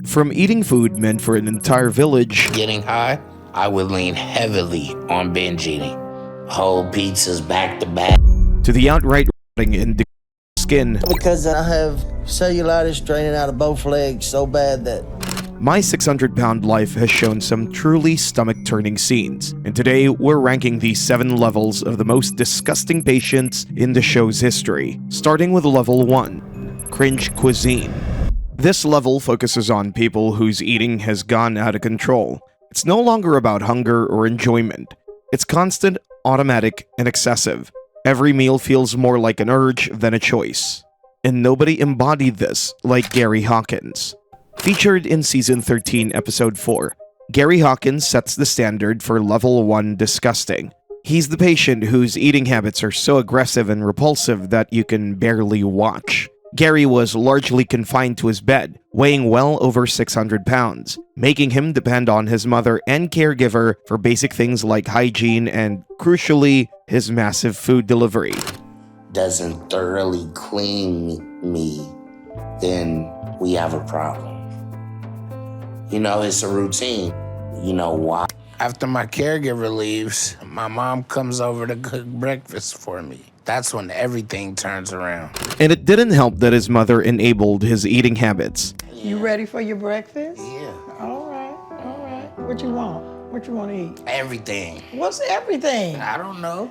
From eating food meant for an entire village, Getting high, I would lean heavily on binge eating. Whole pizzas back to back. to the outright rotting in the skin, Because I have cellulitis draining out of both legs so bad that my 600-pound life has shown some truly stomach-turning scenes. And today, we're ranking the 7 levels of the most disgusting patients in the show's history, starting with level 1, cringe cuisine. This level focuses on people whose eating has gone out of control. It's no longer about hunger or enjoyment. It's constant, automatic, and excessive. Every meal feels more like an urge than a choice. And nobody embodied this like Gary Hawkins. Featured in Season 13, Episode 4, Gary Hawkins sets the standard for Level 1 disgusting. He's the patient whose eating habits are so aggressive and repulsive that you can barely watch. Gary was largely confined to his bed, weighing well over 600 pounds, making him depend on his mother and caregiver for basic things like hygiene and, crucially, his massive food delivery. Doesn't thoroughly clean me, then we have a problem. You know, it's a routine. You know why? After my caregiver leaves, my mom comes over to cook breakfast for me. That's when everything turns around. And it didn't help that his mother enabled his eating habits. You ready for your breakfast? Yeah. All right, all right. What you want? What you want to eat? Everything. What's everything? I don't know.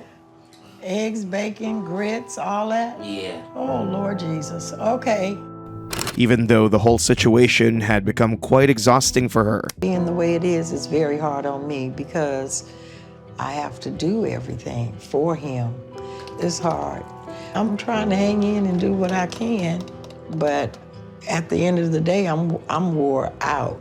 Eggs, bacon, grits, all that? Yeah. Oh, Lord Jesus. Okay. Even though the whole situation had become quite exhausting for her. Being the way it is very hard on me because I have to do everything for him. It's hard. I'm trying to hang in and do what I can, but at the end of the day, I'm wore out.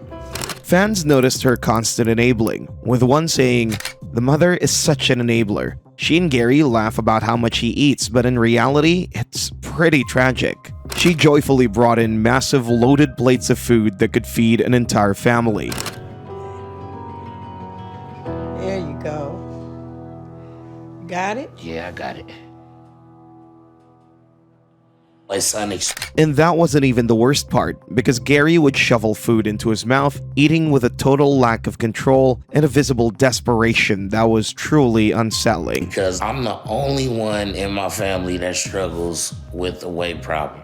Fans noticed her constant enabling, with one saying, "The mother is such an enabler. She and Gary laugh about how much he eats, but in reality, it's pretty tragic." She joyfully brought in massive loaded plates of food that could feed an entire family. There you go. Got it? Yeah, I got it. My son And that wasn't even the worst part, because Gary would shovel food into his mouth, eating with a total lack of control and a visible desperation that was truly unsettling. because I'm the only one in my family that struggles with the weight problem.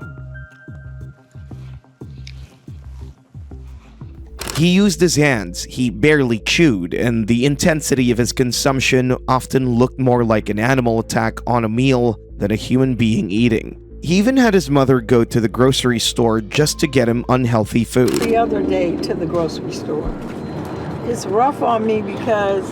He used his hands, he barely chewed, and the intensity of his consumption often looked more like an animal attack on a meal than a human being eating. He even had his mother go to the grocery store just to get him unhealthy food. The other day to the grocery store. It's rough on me because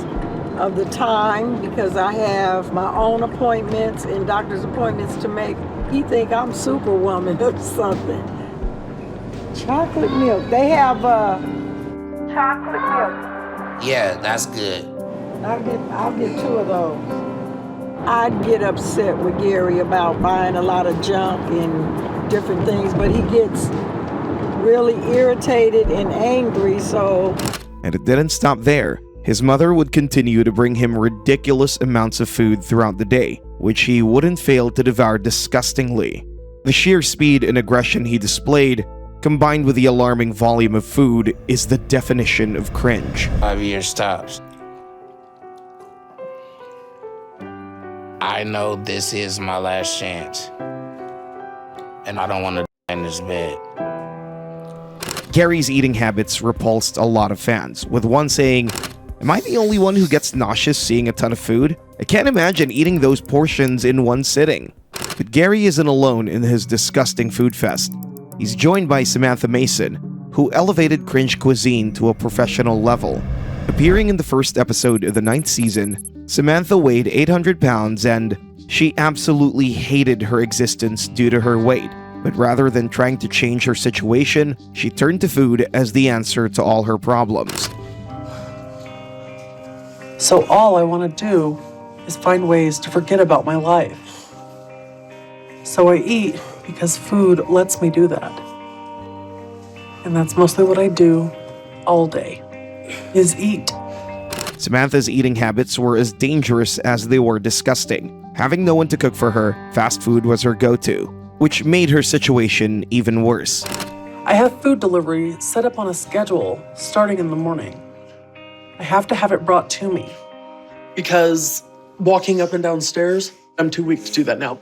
of the time, because I have my own appointments and doctor's appointments to make. He think I'm superwoman or something. Chocolate milk. They have chocolate milk. Yeah, that's good. I'll get 2 of those. I'd get upset with Gary about buying a lot of junk and different things, but he gets really irritated and angry, so. And it didn't stop there. His mother would continue to bring him ridiculous amounts of food throughout the day, which he wouldn't fail to devour disgustingly. The sheer speed and aggression he displayed, combined with the alarming volume of food, is the definition of cringe. 5 years tops. I know this is my last chance. And I don't want to die in this bed. Gary's eating habits repulsed a lot of fans, with one saying, "Am I the only one who gets nauseous seeing a ton of food? I can't imagine eating those portions in one sitting." But Gary isn't alone in his disgusting food fest. He's joined by Samantha Mason, who elevated cringe cuisine to a professional level. Appearing in the first episode of the 9th season, Samantha weighed 800 pounds and she absolutely hated her existence due to her weight. But rather than trying to change her situation, she turned to food as the answer to all her problems. So all I want to do is find ways to forget about my life. So I eat because food lets me do that. And that's mostly what I do all day, is eat. Samantha's eating habits were as dangerous as they were disgusting. Having no one to cook for her, fast food was her go-to, which made her situation even worse. I have food delivery set up on a schedule starting in the morning. I have to have it brought to me because walking up and down stairs, I'm too weak to do that now.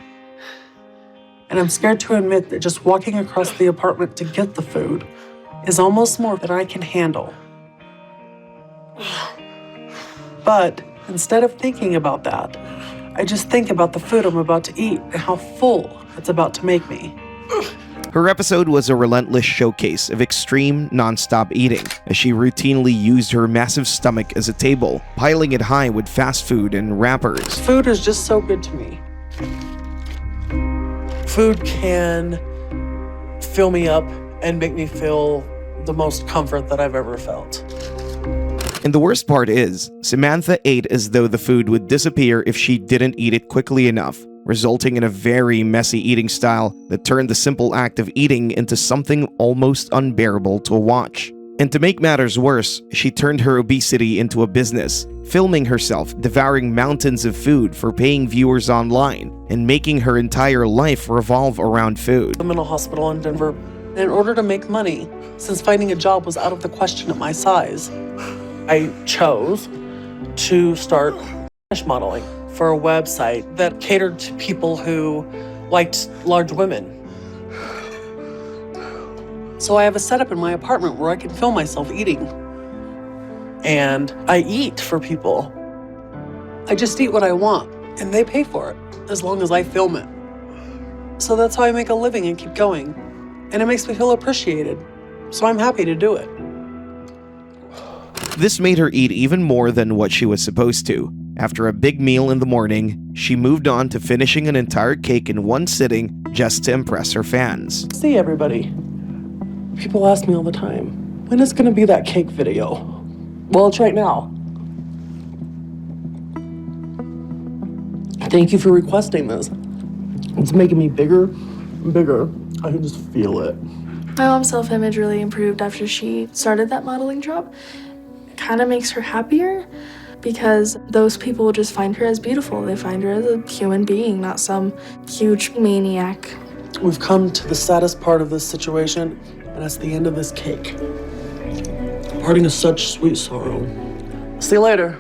And I'm scared to admit that just walking across the apartment to get the food is almost more than I can handle. But instead of thinking about that, I just think about the food I'm about to eat and how full it's about to make me. Her episode was a relentless showcase of extreme, non-stop eating, as she routinely used her massive stomach as a table, piling it high with fast food and wrappers. Food is just so good to me. Food can fill me up and make me feel the most comfort that I've ever felt. And the worst part is, Samantha ate as though the food would disappear if she didn't eat it quickly enough, resulting in a very messy eating style that turned the simple act of eating into something almost unbearable to watch. And to make matters worse, she turned her obesity into a business, filming herself devouring mountains of food for paying viewers online, and making her entire life revolve around food. The mental hospital in Denver. In order to make money, since finding a job was out of the question at my size, I chose to start modeling for a website that catered to people who liked large women. So I have a setup in my apartment where I can film myself eating. And I eat for people. I just eat what I want, and they pay for it, as long as I film it. So that's how I make a living and keep going. And it makes me feel appreciated. So I'm happy to do it. This made her eat even more than what she was supposed to. After a big meal in the morning, she moved on to finishing an entire cake in one sitting just to impress her fans. See, everybody. People ask me all the time, when is gonna be that cake video? Well, it's right now. Thank you for requesting this. It's making me bigger and bigger. I can just feel it. My mom's self-image really improved after she started that modeling job. It kind of makes her happier because those people just find her as beautiful. They find her as a human being, not some huge maniac. We've come to the saddest part of this situation, and it's the end of this cake. Parting is such sweet sorrow. See you later.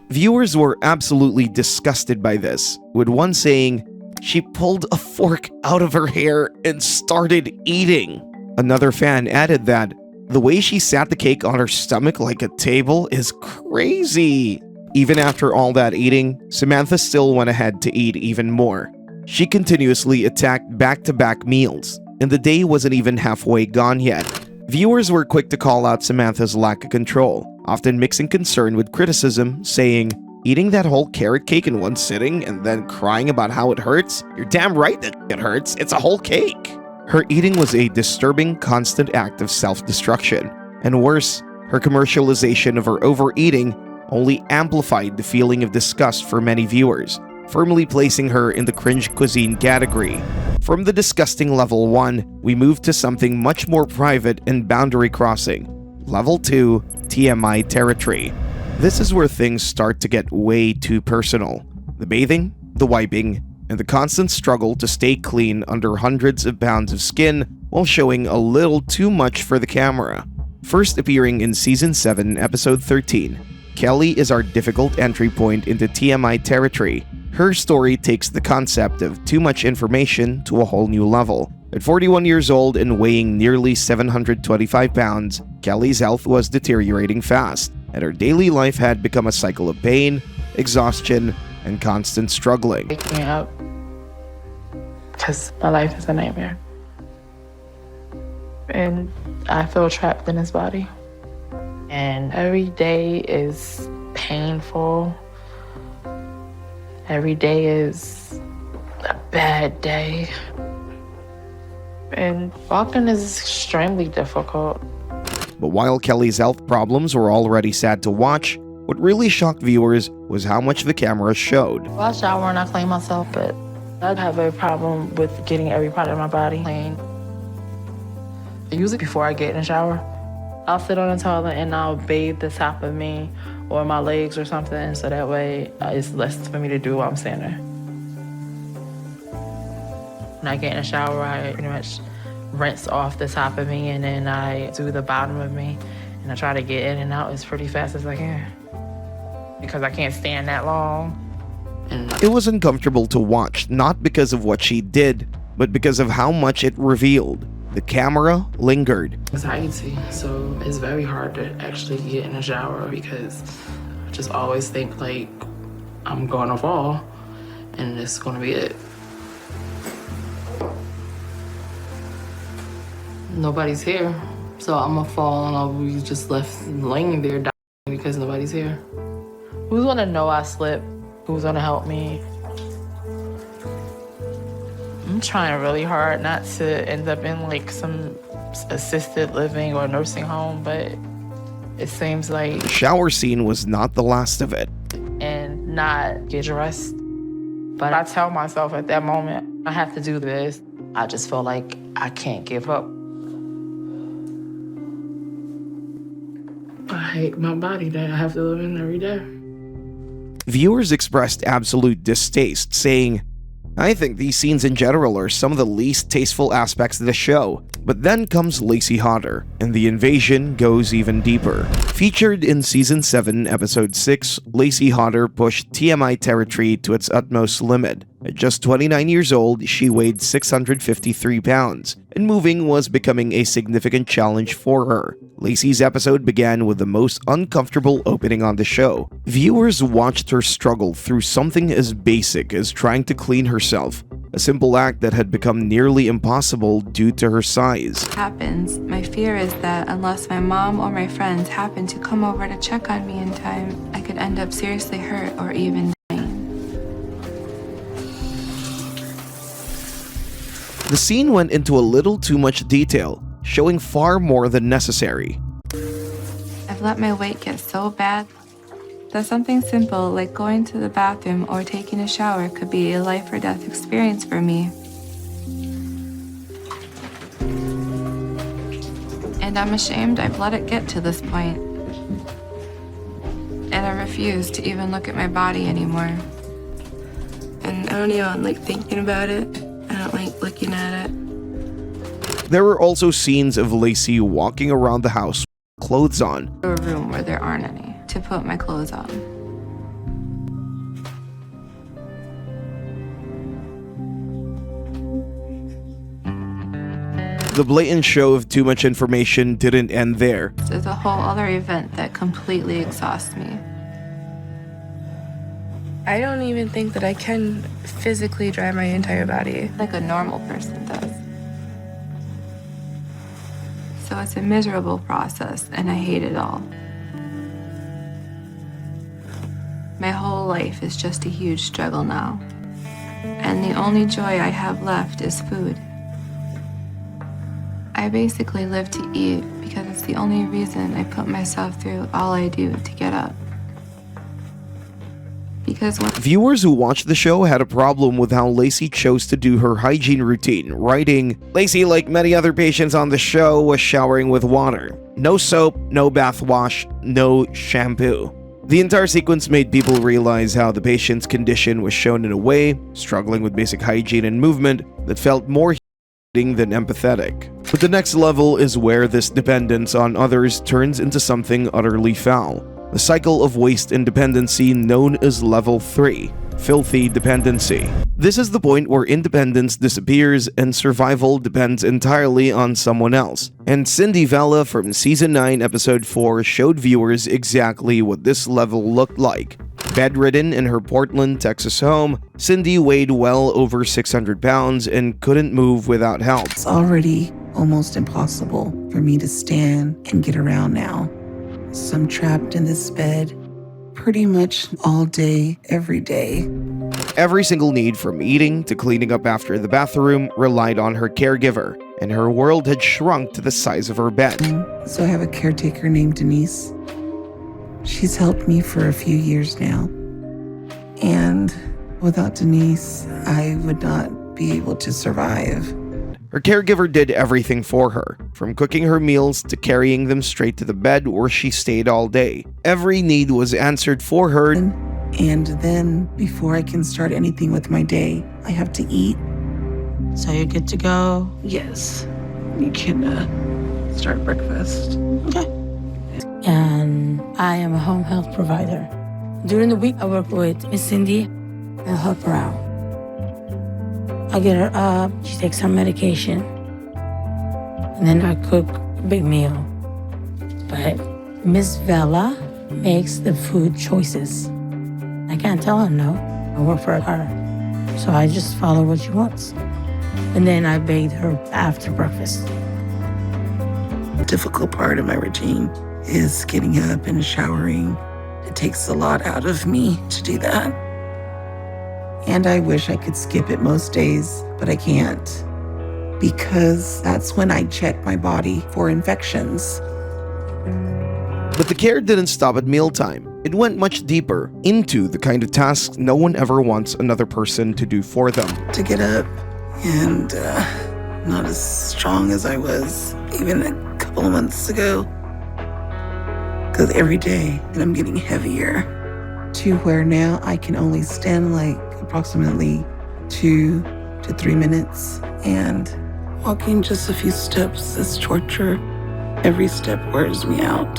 Viewers were absolutely disgusted by this, with one saying, "She pulled a fork out of her hair and started eating." Another fan added that, "The way she sat the cake on her stomach like a table is crazy." Even after all that eating, Samantha still went ahead to eat even more. She continuously attacked back-to-back meals, and the day wasn't even halfway gone yet. Viewers were quick to call out Samantha's lack of control, often mixing concern with criticism, saying, "Eating that whole carrot cake in one sitting and then crying about how it hurts? You're damn right that it hurts. It's a whole cake." Her eating was a disturbing, constant act of self-destruction. And worse, her commercialization of her overeating only amplified the feeling of disgust for many viewers, firmly placing her in the cringe cuisine category. From the disgusting level 1, we moved to something much more private and boundary crossing. Level 2, TMI territory. This is where things start to get way too personal. The bathing, the wiping, and the constant struggle to stay clean under hundreds of pounds of skin while showing a little too much for the camera. First appearing in Season 7, Episode 13, Kelly is our difficult entry point into TMI territory. Her story takes the concept of too much information to a whole new level. At 41 years old and weighing nearly 725 pounds, Kelly's health was deteriorating fast, and her daily life had become a cycle of pain, exhaustion, and constant struggling. Wake me up, because my life is a nightmare. And I feel trapped in this body. And every day is painful. Every day is a bad day. And walking is extremely difficult. But while Kelly's health problems were already sad to watch, what really shocked viewers was how much the camera showed. I shower and I clean myself, but I have a problem with getting every part of my body clean. Usually before I get in the shower, I'll sit on the toilet and I'll bathe the top of me or my legs or something, so that way it's less for me to do while I'm standing there. When I get in the shower, I pretty much rinse off the top of me, and then I do the bottom of me, and I try to get in and out as pretty fast as I can because I can't stand that long. And It was uncomfortable to watch, not because of what she did, but because of how much it revealed. The camera lingered. anxiety, so it's very hard to actually get in the shower because I just always think like I'm going to fall and it's going to be it. Nobody's here, so I'm gonna fall and I'll be just left laying there dying because nobody's here. Who's gonna know I slipped? Who's gonna help me? I'm trying really hard not to end up in like some assisted living or nursing home, but it seems like The shower scene was not the last of it. and not get dressed. But I tell myself at that moment, I have to do this. I just feel like I can't give up. I hate my body that I have to live in every day. Viewers expressed absolute distaste, saying, "I think these scenes in general are some of the least tasteful aspects of the show." But then comes Lacey Hodder, and the invasion goes even deeper. Featured in Season 7, Episode 6, Lacey Hodder pushed TMI territory to its utmost limit. At just 29 years old, she weighed 653 pounds, and moving was becoming a significant challenge for her. Lacey's episode began with the most uncomfortable opening on the show. Viewers watched her struggle through something as basic as trying to clean herself, a simple act that had become nearly impossible due to her size. Happens. My fear is that unless my mom or my friends happen to come over to check on me in time, I could end up seriously hurt or even dying. The scene went into a little too much detail, showing far more than necessary. I've let my weight get so bad that something simple like going to the bathroom or taking a shower could be a life or death experience for me. And I'm ashamed I've let it get to this point. And I refuse to even look at my body anymore. And I don't even like thinking about it. I don't like looking at it. There were also scenes of Lacey walking around the house with clothes on. A room where there aren't any to put my clothes on. The blatant show of too much information didn't end there. There's a whole other event that completely exhausts me. I don't even think that I can physically dry my entire body like a normal person does. So it's a miserable process, and I hate it all. My whole life is just a huge struggle now. And the only joy I have left is food. I basically live to eat because it's the only reason I put myself through all I do to get up. Because when Viewers who watched the show had a problem with how Lacey chose to do her hygiene routine, writing, "Lacey, like many other patients on the show, was showering with water. No soap, no bath wash, no shampoo." The entire sequence made people realize how the patient's condition was shown in a way, struggling with basic hygiene and movement, that felt more than empathetic. But the next level is where this dependence on others turns into something utterly foul. The cycle of waste and dependency known as Level 3, filthy dependency. This is the point where independence disappears and survival depends entirely on someone else. And Cindy Vella from Season 9, Episode 4 showed viewers exactly what this level looked like. Bedridden in her Portland, Texas home, Cindy weighed well over 600 pounds and couldn't move without help. It's already almost impossible for me to stand and get around now. So I'm trapped in this bed pretty much all day, every day. Every single need from eating to cleaning up after the bathroom relied on her caregiver, and her world had shrunk to the size of her bed. So I have a caretaker named Denise. She's helped me for a few years now. And without Denise, I would not be able to survive. Her caregiver did everything for her, from cooking her meals to carrying them straight to the bed where she stayed all day. Every need was answered for her. And then, before I can start anything with my day, I have to eat. So you're good to go? Yes. you can start breakfast. Okay. And I am a home health provider. During the week, I work with Miss Cindy and help her out. I get her up, she takes her medication, and then I cook a big meal. But Miss Vela makes the food choices. I can't tell her no. I work for her. So I just follow what she wants. And then I bathe her after breakfast. The difficult part of my routine is getting up and showering. It takes a lot out of me to do that. And I wish I could skip it most days, but I can't. Because that's when I check my body for infections. But the care didn't stop at mealtime. It went much deeper into the kind of tasks no one ever wants another person to do for them. To get up and not as strong as I was even a couple of months ago. Because every day I'm getting heavier to where now I can only stand like approximately 2 to 3 minutes, and walking just a few steps is torture. Every step wears me out.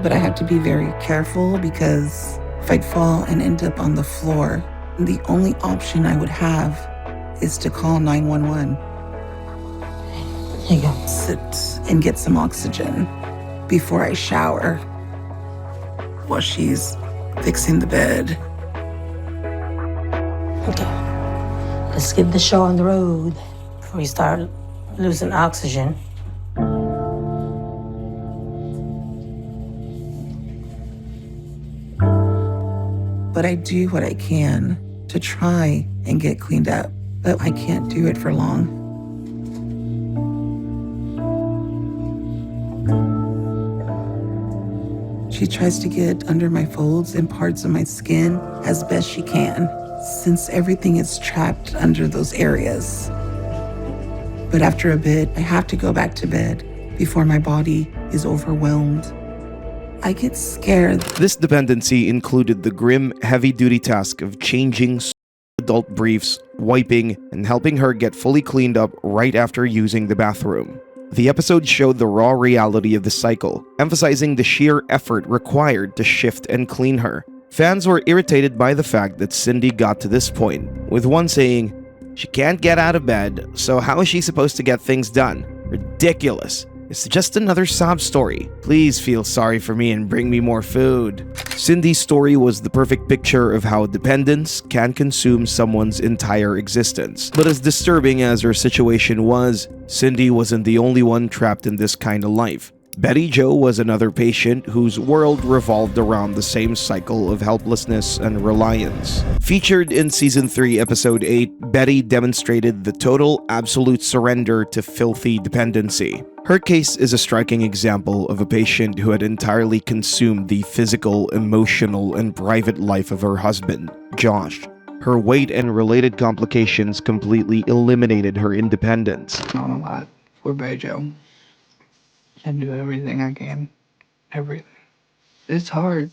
But I have to be very careful because if I'd fall and end up on the floor, the only option I would have is to call 911. There you go. Sit and get some oxygen before I shower while she's fixing the bed. Okay. Let's get the show on the road before we start losing oxygen. But I do what I can to try and get cleaned up, but I can't do it for long. She tries to get under my folds and parts of my skin as best she can, since everything is trapped under those areas. But after a bit, I have to go back to bed before my body is overwhelmed. I get scared. This dependency included the grim, heavy-duty task of changing adult briefs, wiping, and helping her get fully cleaned up right after using the bathroom. The episode showed the raw reality of the cycle, emphasizing the sheer effort required to shift and clean her. Fans were irritated by the fact that Cindy got to this point, with one saying, "She can't get out of bed, so how is she supposed to get things done? Ridiculous. It's just another sob story. Please feel sorry for me and bring me more food." Cindy's story was the perfect picture of how dependence can consume someone's entire existence. But as disturbing as her situation was, Cindy wasn't the only one trapped in this kind of life. Betty Jo was another patient whose world revolved around the same cycle of helplessness and reliance. Featured in Season 3, Episode 8, Betty demonstrated the total, absolute surrender to filthy dependency. Her case is a striking example of a patient who had entirely consumed the physical, emotional, and private life of her husband, Josh. Her weight and related complications completely eliminated her independence. Not a lot for Betty Jo. I do everything I can. Everything. It's hard.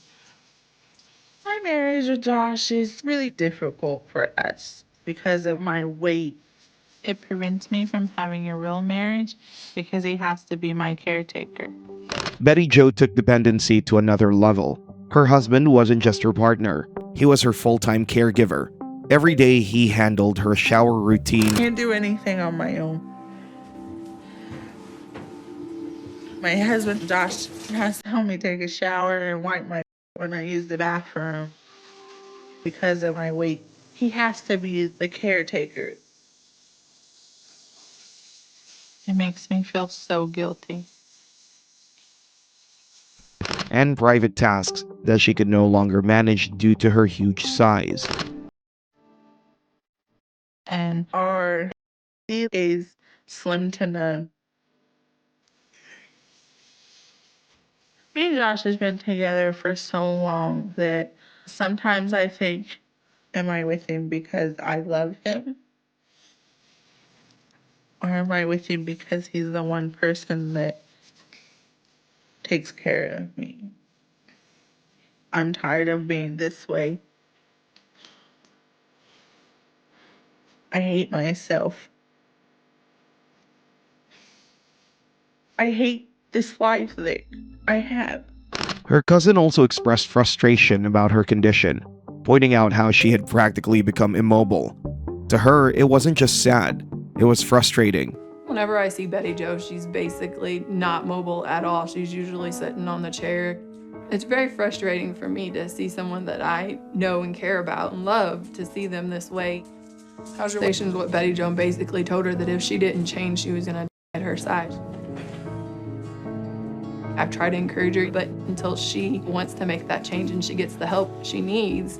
My marriage with Josh is really difficult for us because of my weight. It prevents me from having a real marriage because he has to be my caretaker. Betty Jo took dependency to another level. Her husband wasn't just her partner, he was her full-time caregiver. Every day he handled her shower routine. Can't do anything on my own. My husband, Josh, has to help me take a shower and wipe my when I use the bathroom because of my weight. He has to be the caretaker. It makes me feel so guilty. And private tasks that she could no longer manage due to her huge size. And our deal is slim to none. Me and Josh has been together for so long that sometimes I think, am I with him because I love him? Or am I with him because he's the one person that takes care of me? I'm tired of being this way. I hate myself. I hate this life that I have. Her cousin also expressed frustration about her condition, pointing out how she had practically become immobile. To her, it wasn't just sad, it was frustrating. Whenever I see Betty Jo, she's basically not mobile at all. She's usually sitting on the chair. It's very frustrating for me to see someone that I know and care about and love, to see them this way. How's your relations with Betty Jo basically told her that if she didn't change, she was gonna die at her side. I've tried to encourage her, but until she wants to make that change and she gets the help she needs,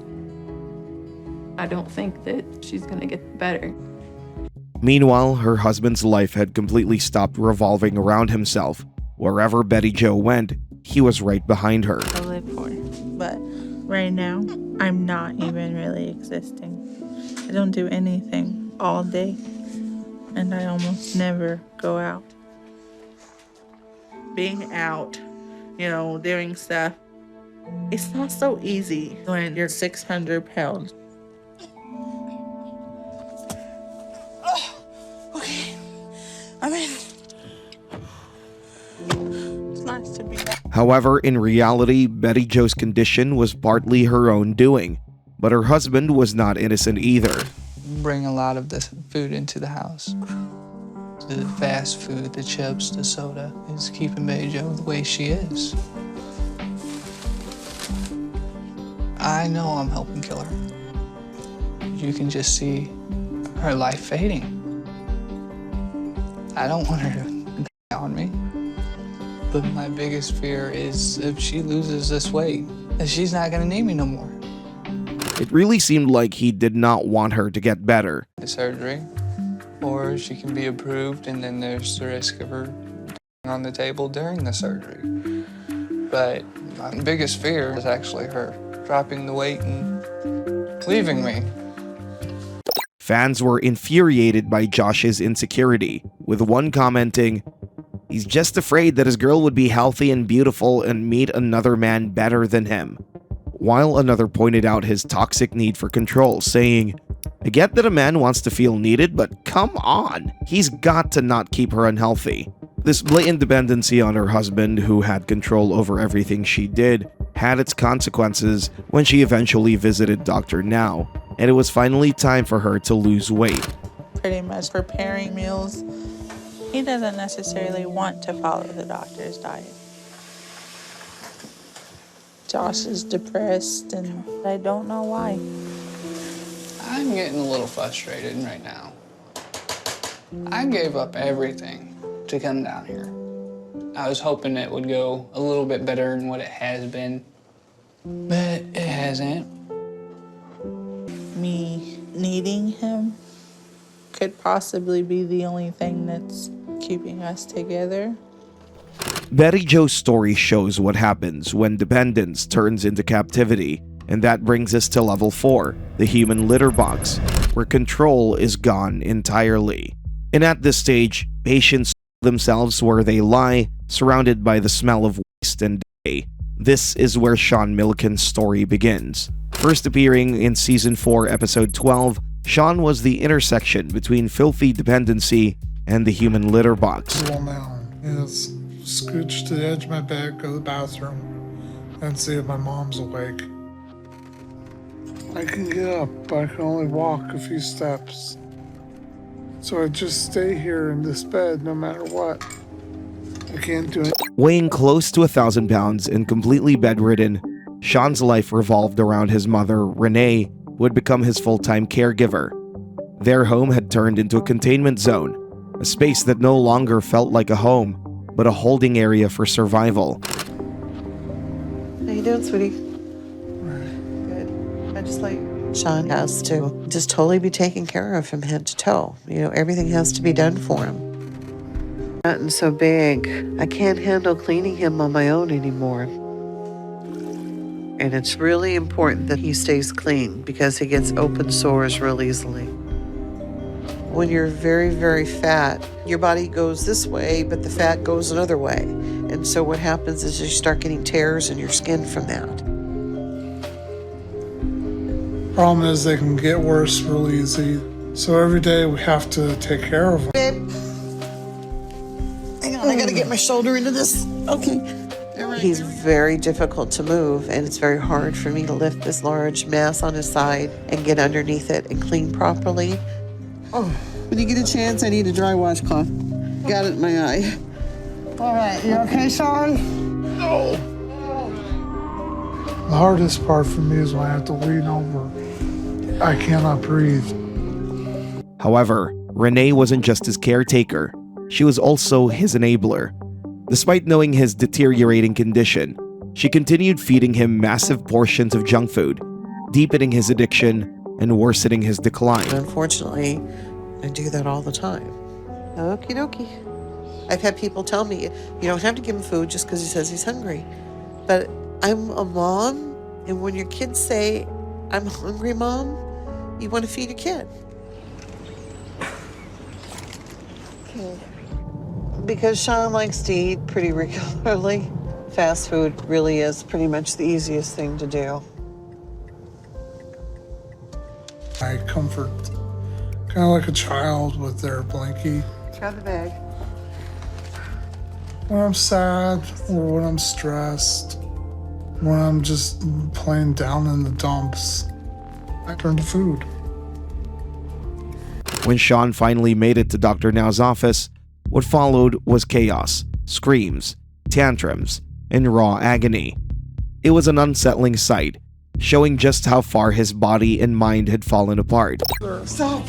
I don't think that she's gonna get better. Meanwhile, her husband's life had completely stopped revolving around himself. Wherever Betty Jo went, he was right behind her. I live for it, but right now, I'm not even really existing. I don't do anything all day, and I almost never go out. Being out, doing stuff, it's not so easy when you're 600 pounds. Okay, I'm in. It's nice to be back. However, in reality, Betty Jo's condition was partly her own doing, but her husband was not innocent either. Bring a lot of the food into the house. The fast food, the chips, the soda is keeping Betty Jo the way she is. I know I'm helping kill her. You can just see her life fading. I don't want her to die on me. But my biggest fear is if she loses this weight, that she's not gonna need me no more. It really seemed like he did not want her to get better. The surgery, or she can be approved and then there's the risk of her on the table during the surgery. But my biggest fear is actually her dropping the weight and leaving me. Fans were infuriated by Josh's insecurity, with one commenting, "He's just afraid that his girl would be healthy and beautiful and meet another man better than him." While another pointed out his toxic need for control, saying, "I get that a man wants to feel needed, but come on, he's got to not keep her unhealthy." This blatant dependency on her husband, who had control over everything she did, had its consequences when she eventually visited Dr. Now, and it was finally time for her to lose weight. Pretty much preparing meals. He doesn't necessarily want to follow the doctor's diet. Josh is depressed, and I don't know why. I'm getting a little frustrated right now. I gave up everything to come down here. I was hoping it would go a little bit better than what it has been, but it hasn't. Me needing him could possibly be the only thing that's keeping us together. Betty Jo's story shows what happens when dependence turns into captivity, and that brings us to level 4, the human litter box, where control is gone entirely. And at this stage, patients themselves where they lie, surrounded by the smell of waste and decay. This is where Sean Milliken's story begins. First appearing in Season 4, Episode 12, Sean was the intersection between filthy dependency and the human litter box. Well, now is scooch to the edge of my bed, go to the bathroom, and see if my mom's awake. I can get up, but I can only walk a few steps. So I just stay here in this bed no matter what. I can't do it. Weighing close to 1,000 pounds and completely bedridden, Sean's life revolved around his mother, Renee, who had become his full-time caregiver. Their home had turned into a containment zone, a space that no longer felt like a home, but a holding area for survival. How you doing, sweetie? Good. I just Sean has to just totally be taken care of from head to toe. Everything has to be done for him. Gotten so big, I can't handle cleaning him on my own anymore. And it's really important that he stays clean because he gets open sores real easily. When you're very, very fat, your body goes this way, but the fat goes another way. And so what happens is you start getting tears in your skin from that. Problem is they can get worse real easy. So every day we have to take care of them. Babe, hang on, I gotta get my shoulder into this. Okay. He's very difficult to move, and it's very hard for me to lift this large mass on his side and get underneath it and clean properly. Oh, when you get a chance, I need a dry washcloth. Got it in my eye. All right, you okay, Sean? No. The hardest part for me is when I have to lean over. I cannot breathe. However, Renee wasn't just his caretaker, she was also his enabler. Despite knowing his deteriorating condition, she continued feeding him massive portions of junk food, deepening his addiction and worsening his decline. Unfortunately, I do that all the time. Okie dokie. I've had people tell me, you don't have to give him food just because he says he's hungry. But I'm a mom, and when your kids say, I'm hungry, Mom, you want to feed your kid. Okay. Because Sean likes to eat pretty regularly, fast food really is pretty much the easiest thing to do. I comfort, kind of like a child with their blankie. Grab the bag. When I'm sad or when I'm stressed, when I'm just plain down in the dumps, I turn to food. When Sean finally made it to Dr. Now's office, what followed was chaos, screams, tantrums, and raw agony. It was an unsettling sight, showing just how far his body and mind had fallen apart. Stop!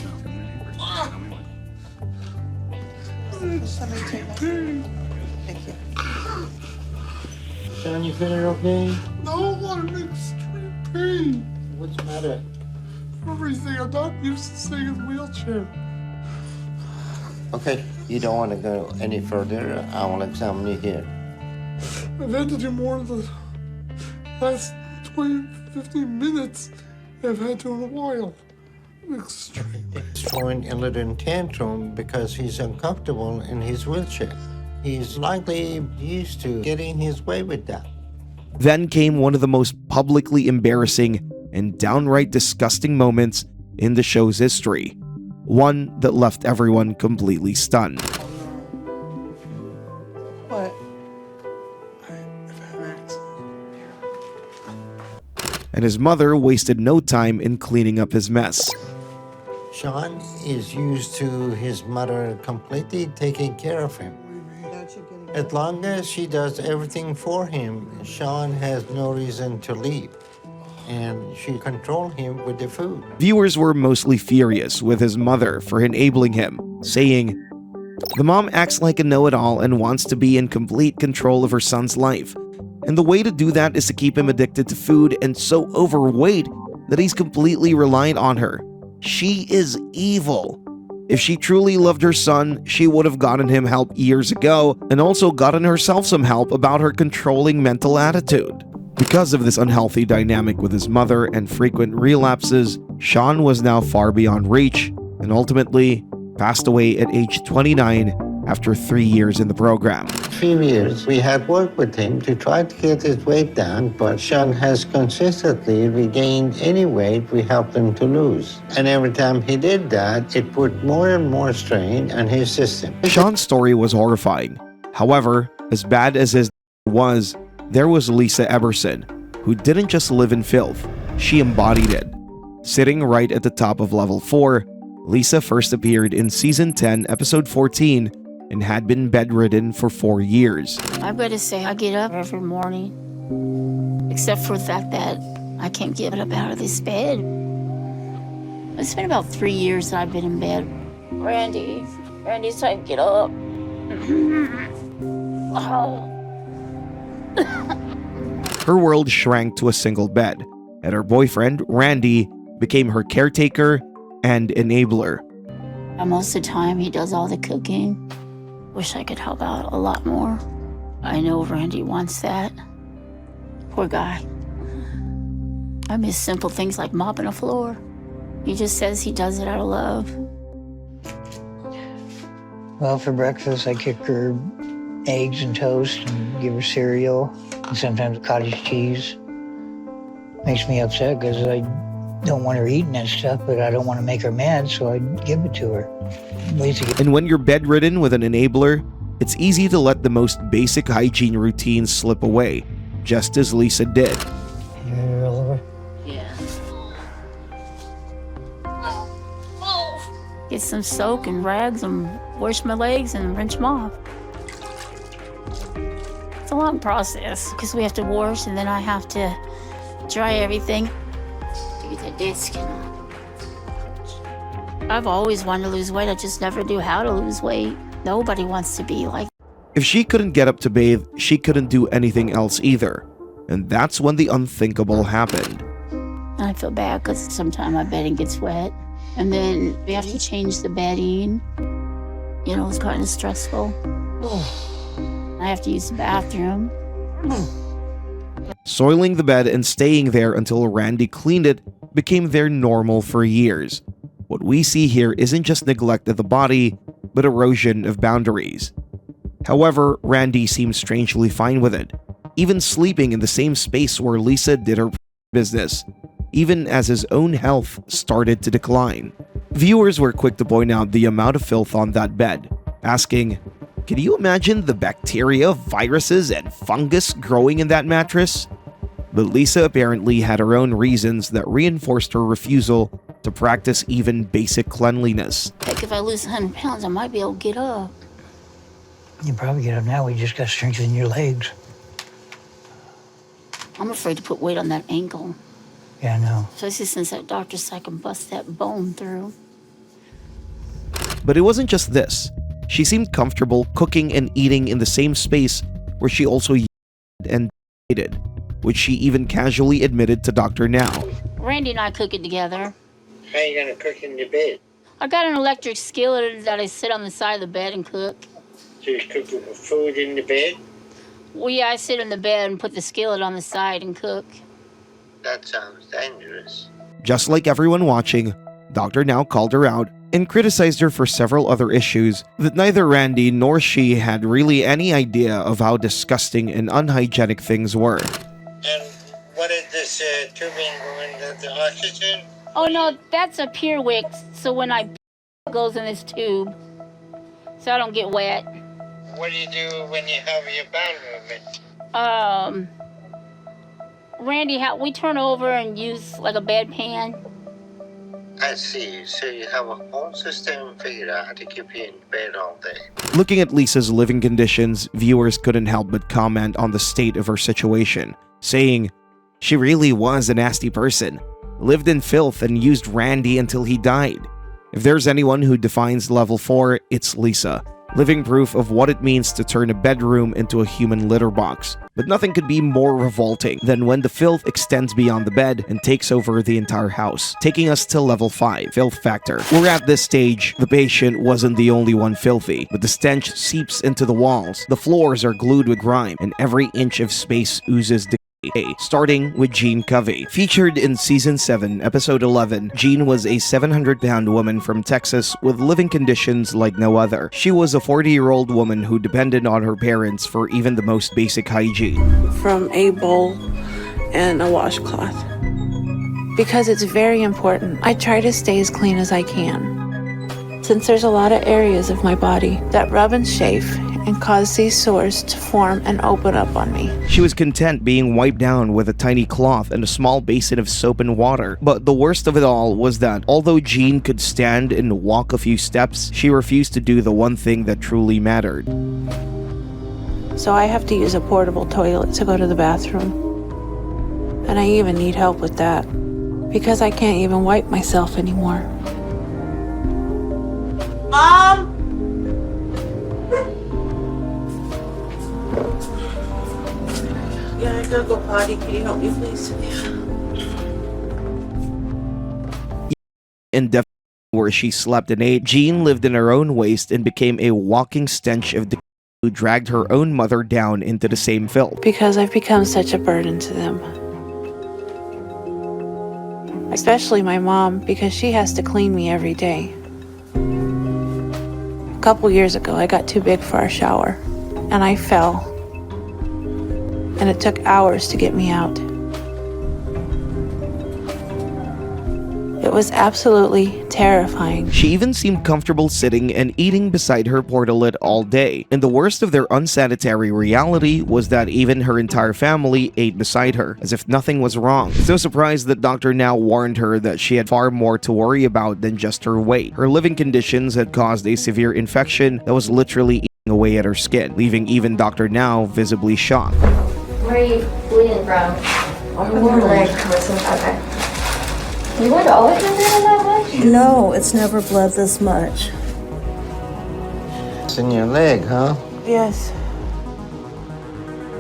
Somebody take my food. Thank you. Sean, you feeling okay? No, I'm in extreme pain. What's the matter? Everything. I'm not used to staying in a wheelchair. Okay, you don't want to go any further. I will examine you here. I've had to do more in the last 20, 15 minutes than I've had to in a while. Extreme. He's throwing a little tantrum because he's uncomfortable in his wheelchair. He's likely used to getting his way with that. Then came one of the most publicly embarrassing and downright disgusting moments in the show's history. One that left everyone completely stunned. What? And his mother wasted no time in cleaning up his mess. Sean is used to his mother completely taking care of him. As long as she does everything for him, Sean has no reason to leave. And she controls him with the food. Viewers were mostly furious with his mother for enabling him, saying, "The mom acts like a know-it-all and wants to be in complete control of her son's life. And the way to do that is to keep him addicted to food and so overweight that he's completely reliant on her. She is evil. If she truly loved her son, she would have gotten him help years ago and also gotten herself some help about her controlling mental attitude." Because of this unhealthy dynamic with his mother and frequent relapses, Sean was now far beyond reach and ultimately passed away at age 29 after 3 years in the program. 3 years, we had worked with him to try to get his weight down, but Sean has consistently regained any weight we helped him to lose. And every time he did that, it put more and more strain on his system. Sean's story was horrifying. However, as bad as his was, there was Lisa Eberson, who didn't just live in filth, she embodied it. Sitting right at the top of level 4, Lisa first appeared in season 10, episode 14, and had been bedridden for 4 years. I've got to say, I get up every morning, except for the fact that I can't get up out of this bed. It's been about 3 years that I've been in bed. Randy's trying to get up. Oh. Her world shrank to a single bed, and her boyfriend, Randy, became her caretaker and enabler. Most of the time, he does all the cooking. Wish I could help out a lot more. I know Randy wants that. Poor guy. I miss simple things like mopping a floor. He just says he does it out of love. Well, for breakfast, I cook her eggs and toast and give her cereal and sometimes cottage cheese. Makes me upset because I don't want her eating that stuff, but I don't want to make her mad, so I give it to her. And when you're bedridden with an enabler, it's easy to let the most basic hygiene routines slip away, just as Lisa did. Yeah. Get some soak and rags and wash my legs and rinse them off. It's a long process because we have to wash and then I have to dry everything to get that dead skin off. I've always wanted to lose weight. I just never knew how to lose weight. Nobody wants to be like. If she couldn't get up to bathe, she couldn't do anything else either. And that's when the unthinkable happened. I feel bad because sometimes my bedding gets wet. And then we have to change the bedding. You know, it's kind of stressful. I have to use the bathroom. Soiling the bed and staying there until Randy cleaned it became their normal for years. What we see here isn't just neglect of the body, but erosion of boundaries. However, Randy seems strangely fine with it, even sleeping in the same space where Lisa did her business, even as his own health started to decline. Viewers were quick to point out the amount of filth on that bed, asking, "Can you imagine the bacteria, viruses, and fungus growing in that mattress?" But Lisa apparently had her own reasons that reinforced her refusal to practice even basic cleanliness. Heck, if I lose 100 pounds, I might be able to get up. You can probably get up now. We just got to strengthen your legs. I'm afraid to put weight on that ankle. Yeah, I know. Especially since that doctor said I can bust that bone through. But it wasn't just this. She seemed comfortable cooking and eating in the same space where she also and dated, which she even casually admitted to Dr. Now. Randy and I cook it together. How are you gonna cook in the bed? I got an electric skillet that I sit on the side of the bed and cook. So you cook food in the bed? Well, yeah, I sit in the bed and put the skillet on the side and cook. That sounds dangerous. Just like everyone watching, Dr. Now called her out and criticized her for several other issues that neither Randy nor she had really any idea of how disgusting and unhygienic things were. And what is this tubing going the oxygen? Oh, no, that's a Pure Wick, so when I it goes in this tube, so I don't get wet. What do you do when you have your bowel movement? Randy, we turn over and use like a bedpan. I see. So you have a whole system figured out to keep you in bed all day. Looking at Lisa's living conditions, viewers couldn't help but comment on the state of her situation, saying, "She really was a nasty person. Lived in filth and used Randy until he died." If there's anyone who defines level 4, it's Lisa, living proof of what it means to turn a bedroom into a human litter box. But nothing could be more revolting than when the filth extends beyond the bed and takes over the entire house, taking us to level 5, filth factor. We're at this stage, the patient wasn't the only one filthy, but the stench seeps into the walls, the floors are glued with grime, and every inch of space oozes decay. Starting with Jean Covey. Featured in Season 7, Episode 11, Jean was a 700-pound woman from Texas with living conditions like no other. She was a 40-year-old woman who depended on her parents for even the most basic hygiene. From a bowl and a washcloth. Because it's very important. I try to stay as clean as I can. Since there's a lot of areas of my body that rub and chafe and cause these sores to form and open up on me. She was content being wiped down with a tiny cloth and a small basin of soap and water. But the worst of it all was that although Jean could stand and walk a few steps, she refused to do the one thing that truly mattered. So I have to use a portable toilet to go to the bathroom. And I even need help with that because I can't even wipe myself anymore. Mom! Yeah, I gotta go potty. Can you help me, please? And definitely where she slept and ate, Jean lived in her own waste and became a walking stench of decay who dragged her own mother down into the same filth. Because I've become such a burden to them. Especially my mom, because she has to clean me every day. A couple years ago, I got too big for our shower, and I fell. And it took hours to get me out. It It was absolutely terrifying. She even seemed comfortable sitting and eating beside her portalet all day. And the worst of their unsanitary reality was that even her entire family ate beside her, as if nothing was wrong. So surprised that Dr. Now warned her that she had far more to worry about than just her weight. Her living conditions had caused a severe infection that was literally eating away at her skin, leaving even Dr. Now visibly shocked. Where are you bleeding from? On your leg. Okay. You would always been bleeding that much? No, it's never bled this much. It's in your leg, huh? Yes.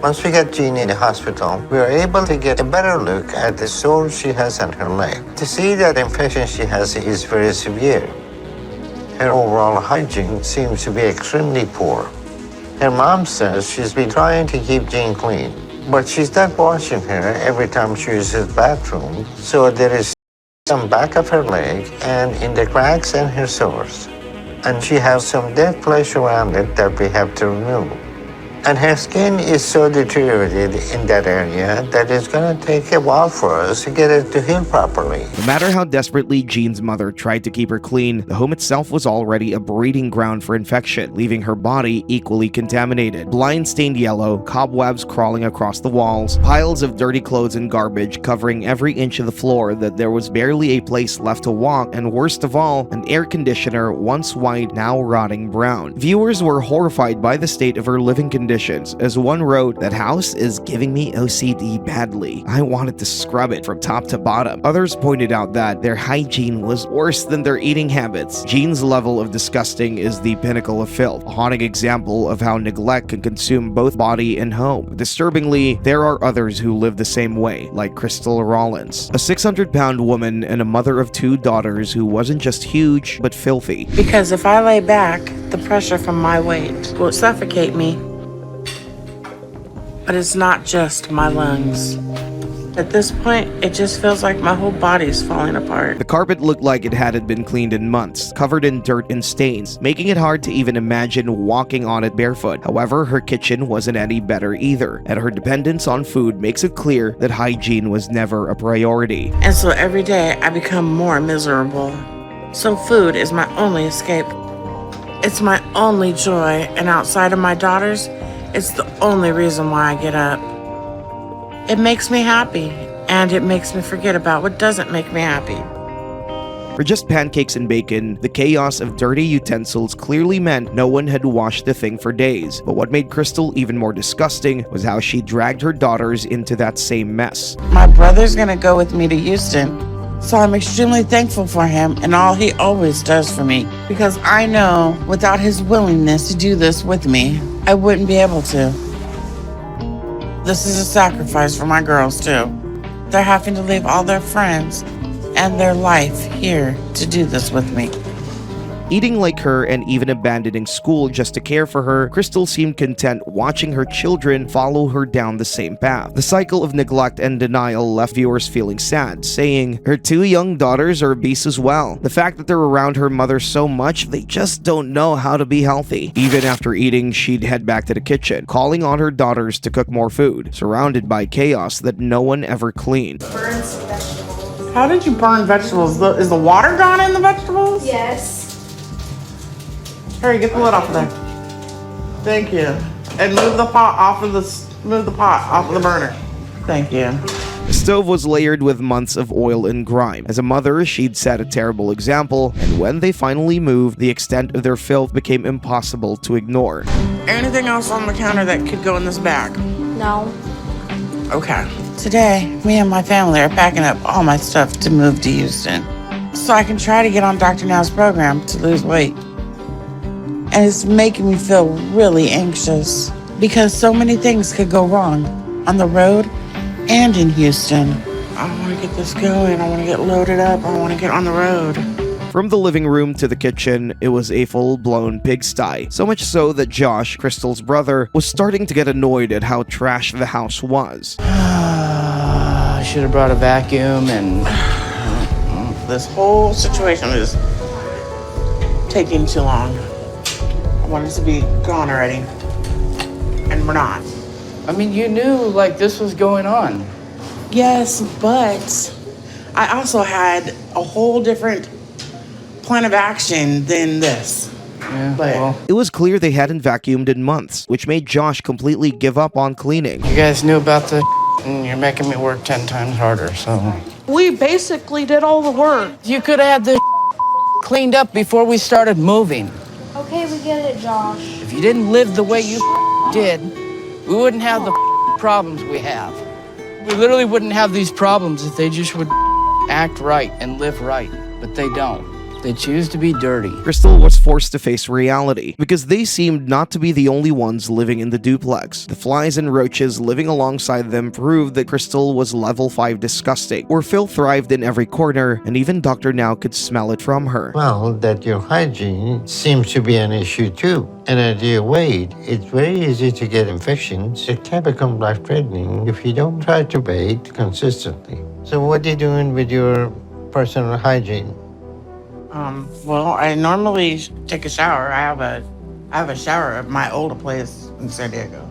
Once we got Jean in the hospital, we were able to get a better look at the sore she has on her leg. To see that infection she has is very severe. Her overall hygiene seems to be extremely poor. Her mom says she's been trying to keep Jean clean, but she's not washing her every time she uses the bathroom, so there is some back of her leg and in the cracks and her sores. And she has some dead flesh around it that we have to remove. And her skin is so deteriorated in that area that it's going to take a while for us to get it to heal properly. No matter how desperately Jean's mother tried to keep her clean, the home itself was already a breeding ground for infection, leaving her body equally contaminated. Blind stained yellow, cobwebs crawling across the walls, piles of dirty clothes and garbage covering every inch of the floor that there was barely a place left to walk, and worst of all, an air conditioner once white, now rotting brown. Viewers were horrified by the state of her living conditions, as one wrote, "That house is giving me OCD badly. I wanted to scrub it from top to bottom." Others pointed out that their hygiene was worse than their eating habits. Jean's level of disgusting is the pinnacle of filth, a haunting example of how neglect can consume both body and home. Disturbingly, there are others who live the same way, like Crystal Rollins, a 600-pound woman and a mother of 2 daughters who wasn't just huge, but filthy. Because if I lay back, the pressure from my weight will suffocate me. But it's not just my lungs. At this point, it just feels like my whole body's falling apart. The carpet looked like it hadn't been cleaned in months, covered in dirt and stains, making it hard to even imagine walking on it barefoot. However, her kitchen wasn't any better either, and her dependence on food makes it clear that hygiene was never a priority. And so every day, I become more miserable. So food is my only escape. It's my only joy, and outside of my daughters, it's the only reason why I get up. It makes me happy, and it makes me forget about what doesn't make me happy. For just pancakes and bacon, the chaos of dirty utensils clearly meant no one had washed the thing for days. But what made Crystal even more disgusting was how she dragged her daughters into that same mess. My brother's gonna go with me to Houston, so I'm extremely thankful for him and all he always does for me, because I know without his willingness to do this with me, I wouldn't be able to. This is a sacrifice for my girls too. They're having to leave all their friends and their life here to do this with me. Eating like her and even abandoning school just to care for her, Crystal seemed content watching her children follow her down the same path. The cycle of neglect and denial left viewers feeling sad, saying, her 2 young daughters are obese as well. The fact that they're around her mother so much, they just don't know how to be healthy. Even after eating, she'd head back to the kitchen, calling on her daughters to cook more food, surrounded by chaos that no one ever cleaned. How did you burn vegetables? Is the water gone in the vegetables? Yes. Hurry, get the lid off of there. Thank you. And move the pot off of the burner. Thank you. The stove was layered with months of oil and grime. As a mother, she'd set a terrible example, and when they finally moved, the extent of their filth became impossible to ignore. Anything else on the counter that could go in this bag? No. Okay. Today, me and my family are packing up all my stuff to move to Houston, so I can try to get on Dr. Now's program to lose weight. And it's making me feel really anxious because so many things could go wrong on the road and in Houston. I want to get this going. I want to get loaded up. I want to get on the road. From the living room to the kitchen, it was a full-blown pigsty. So much so that Josh, Crystal's brother, was starting to get annoyed at how trash the house was. I should have brought a vacuum and... This whole situation is taking too long. I wanted to be gone already, and we're not. I mean, you knew, like, this was going on. Yes, but I also had a whole different plan of action than this. Yeah, But well, It was clear they hadn't vacuumed in months, which made Josh completely give up on cleaning. you guys knew about the and you're making me work 10 times harder, so. We basically did all the work. You could have had the cleaned up before we started moving. Okay, we get it, Josh. If you didn't live the way you did, we wouldn't have the problems we have. We literally wouldn't have these problems if they just would act right and live right, but they don't. They choose to be dirty. Crystal was forced to face reality because they seemed not to be the only ones living in the duplex. The flies and roaches living alongside them proved that Crystal was level 5 disgusting, where filth thrived in every corner, and even Dr. Now could smell it from her. Well, that your hygiene seems to be an issue too. And at your weight, it's very easy to get infections. It can become life-threatening if you don't try to bathe consistently. So what are you doing with your personal hygiene? Well, I normally take a shower. I have a shower at my old place in San Diego.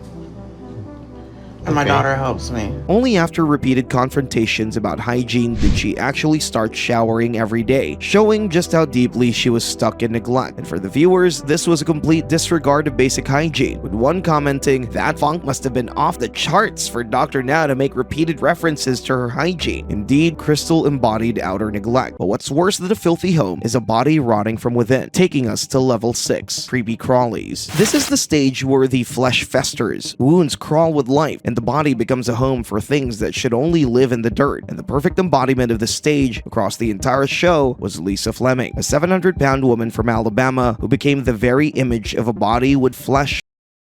And my daughter helps me. Only after repeated confrontations about hygiene did she actually start showering every day, showing just how deeply she was stuck in neglect. And for the viewers, this was a complete disregard of basic hygiene, with one commenting, "That funk must have been off the charts for Dr. Now to make repeated references to her hygiene." Indeed, Crystal embodied outer neglect. But what's worse than a filthy home is a body rotting from within, taking us to level 6, creepy crawlies. This is the stage where the flesh festers, wounds crawl with life, and the body becomes a home for things that should only live in the dirt. And the perfect embodiment of this stage across the entire show was Lisa Fleming, a 700-pound woman from Alabama who became the very image of a body with flesh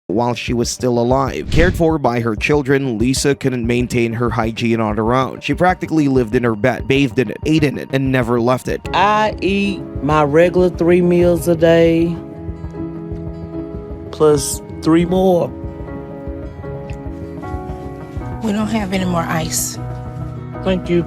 while she was still alive. Cared for by her children, Lisa couldn't maintain her hygiene on her own. She practically lived in her bed, bathed in it, ate in it, and never left it. I eat my regular 3 meals a day, plus 3 more. We don't have any more ice. Thank you.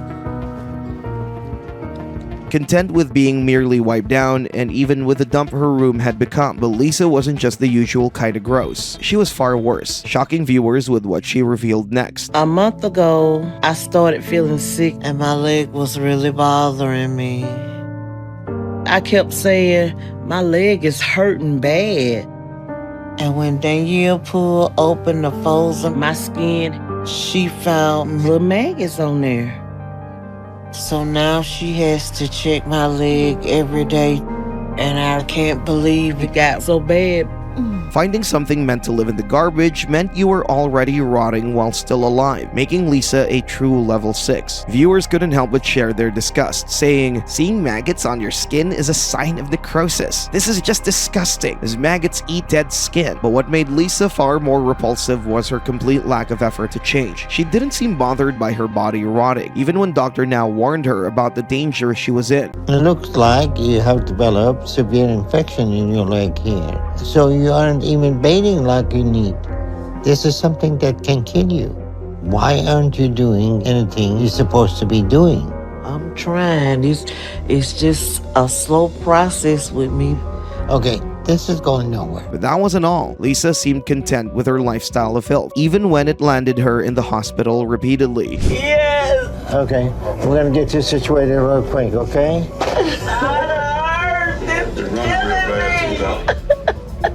Content with being merely wiped down, and even with the dump her room had become, but Lisa wasn't just the usual kind of gross. She was far worse, shocking viewers with what she revealed next. A month ago, I started feeling sick And my leg was really bothering me. I kept saying, my leg is hurting bad. And when Danielle pulled open the folds of My skin, she found. little maggots on there. So now she has to check my leg every day. And I can't believe It got so bad. Finding something meant to live in the garbage meant you were already rotting while still alive, making Lisa a true level 6. Viewers couldn't help but share their disgust, saying, "Seeing maggots on your skin is a sign of necrosis. This is just disgusting, as maggots eat dead skin." But what made Lisa far more repulsive was her complete lack of effort to change. She didn't seem bothered by her body rotting, even when Dr. Now warned her about the danger she was in. It looks like you have developed severe infection in your leg here. So you aren't even bathing like you need. This is something that can kill you. Why aren't you doing anything you're supposed to be doing? I'm trying. It's just a slow process with me. Okay, this is going nowhere. But that wasn't all. Lisa seemed content with her lifestyle of filth, even when it landed her in the hospital repeatedly. Yes! Okay, we're gonna get you situated real quick, okay?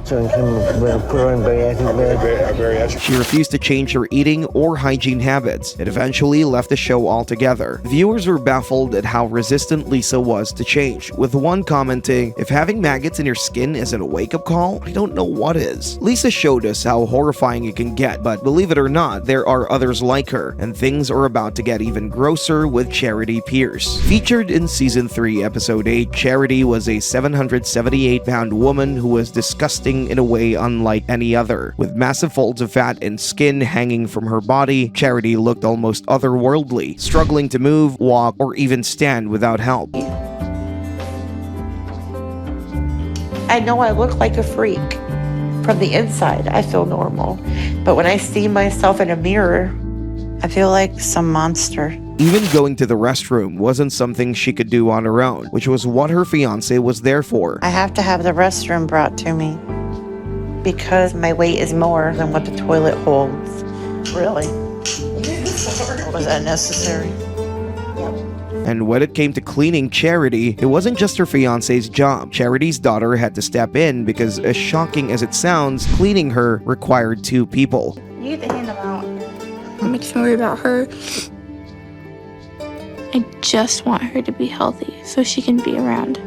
So you can put her in bariatric bed. She refused to change her eating or hygiene habits. It eventually left the show altogether. Viewers were baffled at how resistant Lisa was to change, with one commenting, "If having maggots in your skin isn't a wake-up call, I don't know what is." Lisa showed us how horrifying it can get, but believe it or not, there are others like her, and things are about to get even grosser with Charity Pierce. Featured in Season 3, Episode 8, Charity was a 778-pound woman who was disgusting in a way unlike any other. With massive folds of fat and skin hanging from her body, Charity looked almost otherworldly, struggling to move, walk, or even stand without help. I know I look like a freak. From the inside, I feel normal. But when I see myself in a mirror, I feel like some monster. Even going to the restroom wasn't something she could do on her own, which was what her fiancé was there for. I have to have the restroom brought to me because my weight is more than what the toilet holds. Really? Was that necessary? And when it came to cleaning Charity, it wasn't just her fiance's job. Charity's daughter had to step in because, as shocking as it sounds, cleaning her required 2 people. You get the hand out. It makes me worry about her. I just want her to be healthy so she can be around.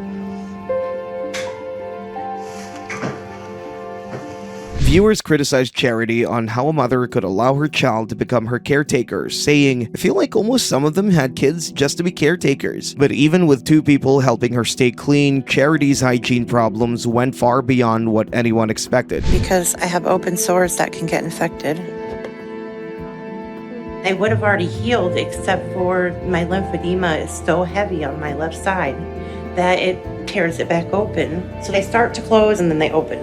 Viewers criticized Charity on how a mother could allow her child to become her caretaker, saying, "I feel like almost some of them had kids just to be caretakers." But even with 2 people helping her stay clean, Charity's hygiene problems went far beyond what anyone expected. Because I have open sores that can get infected. They would have already healed except for my lymphedema is so heavy on my left side that it tears it back open. So they start to close and then they open.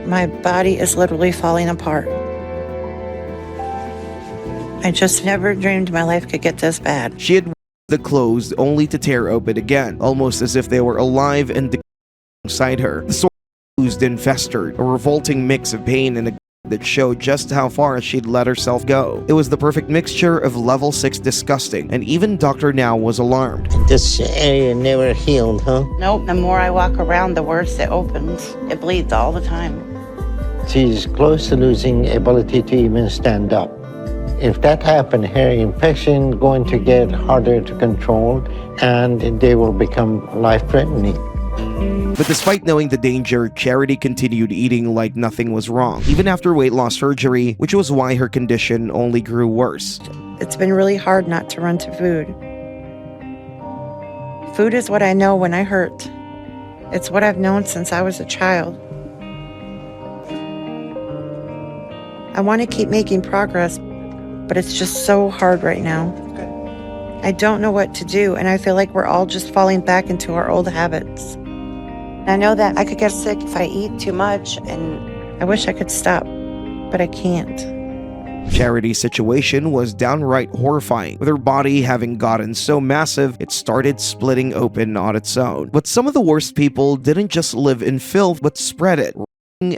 My body is literally falling apart. I just never dreamed my life could get this bad. She had the closed only to tear open again, almost as if they were alive and inside her. The sore oozed and festered, a revolting mix of pain and that showed just how far she'd let herself go. It was the perfect mixture of level 6 disgusting, and even Dr. Now was alarmed. This area never healed, huh? Nope, the more I walk around, the worse it opens. It bleeds all the time. She's close to losing ability to even stand up. If that happened, her infection going to get harder to control, and they will become life-threatening. But despite knowing the danger, Charity continued eating like nothing was wrong, even after weight loss surgery, which was why her condition only grew worse. It's been really hard not to run to food. Food is what I know when I hurt. It's what I've known since I was a child. I want to keep making progress, but it's just so hard right now. I don't know what to do, and I feel like we're all just falling back into our old habits. I know that I could get sick if I eat too much, and I wish I could stop, but I can't. Charity's situation was downright horrifying, with her body having gotten so massive it started splitting open on its own. But some of the worst people didn't just live in filth, but spread it,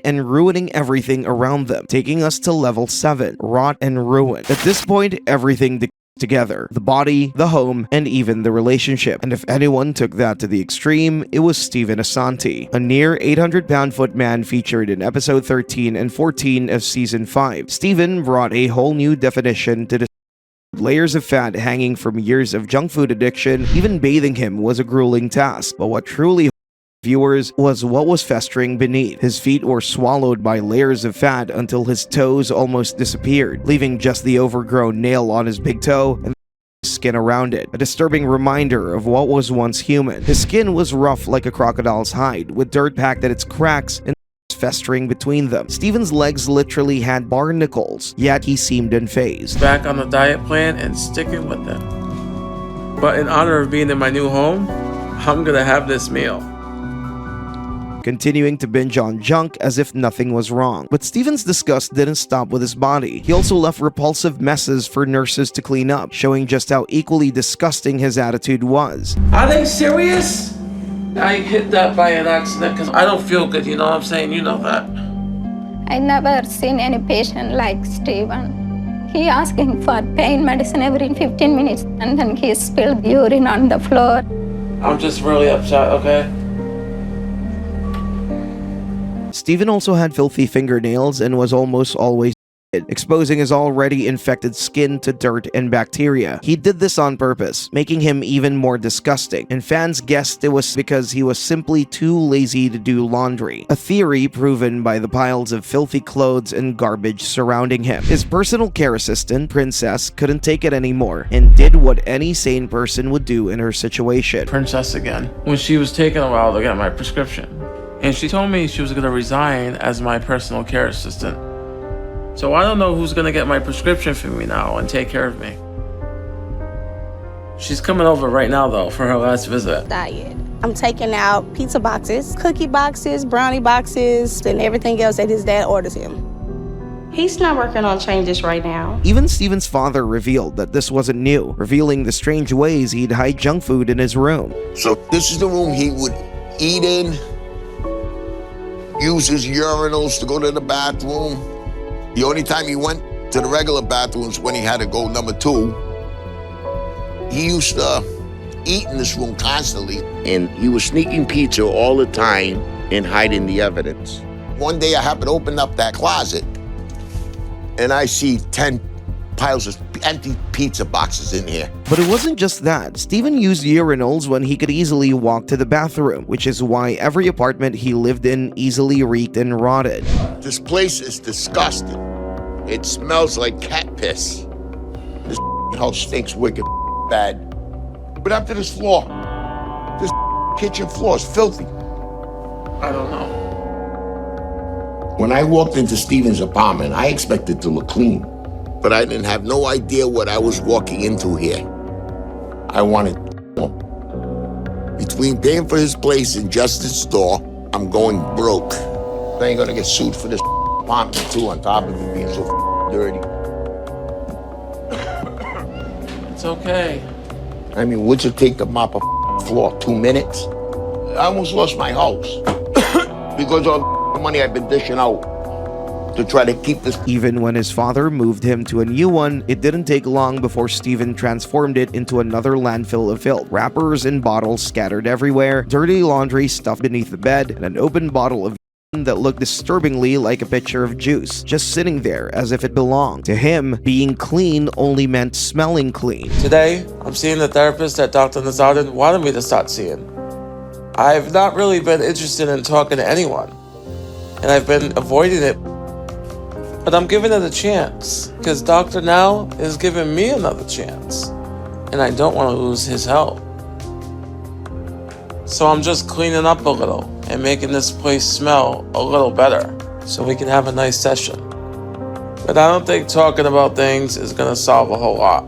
and ruining everything around them, taking us to level 7, rot and ruin. At this point, everything together, the body, the home, and even the relationship. And if anyone took that to the extreme, it was Stephen Asante, a near 800-pound footman featured in episode 13 and 14 of season 5. Stephen brought a whole new definition to the layers of fat hanging from years of junk food addiction. Even bathing him was a grueling task, but what truly viewers was what was festering beneath. His feet were swallowed by layers of fat until his toes almost disappeared, leaving just the overgrown nail on his big toe and the skin around it, a disturbing reminder of what was once human. His skin was rough like a crocodile's hide, with dirt packed at its cracks and festering between them. Stephen's legs literally had barnacles, yet he seemed unfazed. Back on the diet plan and sticking with it. But in honor of being in my new home, I'm gonna have this meal. Continuing to binge on junk as if nothing was wrong. But Stephen's disgust didn't stop with his body. He also left repulsive messes for nurses to clean up, showing just how equally disgusting his attitude was. Are they serious? I hit that by an accident because I don't feel good, you know what I'm saying? You know that. I never seen any patient like Steven. He asking for pain medicine every 15 minutes and then he spilled urine on the floor. I'm just really upset, okay? Stephen also had filthy fingernails and was almost always exposing his already infected skin to dirt and bacteria. He did this on purpose, making him even more disgusting, and fans guessed it was because he was simply too lazy to do laundry, a theory proven by the piles of filthy clothes and garbage surrounding him. His personal care assistant, Princess, couldn't take it anymore and did what any sane person would do in her situation. Princess again. When she was taking a while to get my prescription. And she told me she was going to resign as my personal care assistant. So I don't know who's going to get my prescription for me now and take care of me. She's coming over right now, though, for her last visit. Diet. I'm taking out pizza boxes, cookie boxes, brownie boxes, and everything else that his dad orders him. He's not working on changes right now. Even Stephen's father revealed that this wasn't new, revealing the strange ways he'd hide junk food in his room. So this is the room he would eat in, use his urinals to go to the bathroom. The only time he went to the regular bathrooms when he had to go number 2. He used to eat in this room constantly, and he was sneaking pizza all the time and hiding the evidence. One day I happened to open up that closet, and I see 10 piles of empty pizza boxes in here. But it wasn't just that. Stephen used urinals when he could easily walk to the bathroom, which is why every apartment he lived in easily reeked and rotted. This place is disgusting. It smells like cat piss. This house stinks wicked bad. But up to this floor. This kitchen floor is filthy. I don't know. When I walked into Stephen's apartment, I expected to look clean. But I didn't have no idea what I was walking into here. I wanted more. Between paying for his place and just his store, I'm going broke. I ain't gonna get sued for this apartment too, on top of it being so dirty. It's okay. I mean, what's it take to mop a floor? 2 minutes? I almost lost my house because of the money I've been dishing out to try to keep this. Even when his father moved him to a new one, it didn't take long before Stephen transformed it into another landfill of filth. Wrappers and bottles scattered everywhere, dirty laundry stuffed beneath the bed, and an open bottle of that looked disturbingly like a pitcher of juice, just sitting there as if it belonged. To him, being clean only meant smelling clean. Today, I'm seeing the therapist that Dr. Nazardin wanted me to start seeing. I've not really been interested in talking to anyone, and I've been avoiding it. But I'm giving it a chance, because Dr. Now is giving me another chance, and I don't want to lose his help. So I'm just cleaning up a little and making this place smell a little better so we can have a nice session. But I don't think talking about things is gonna solve a whole lot.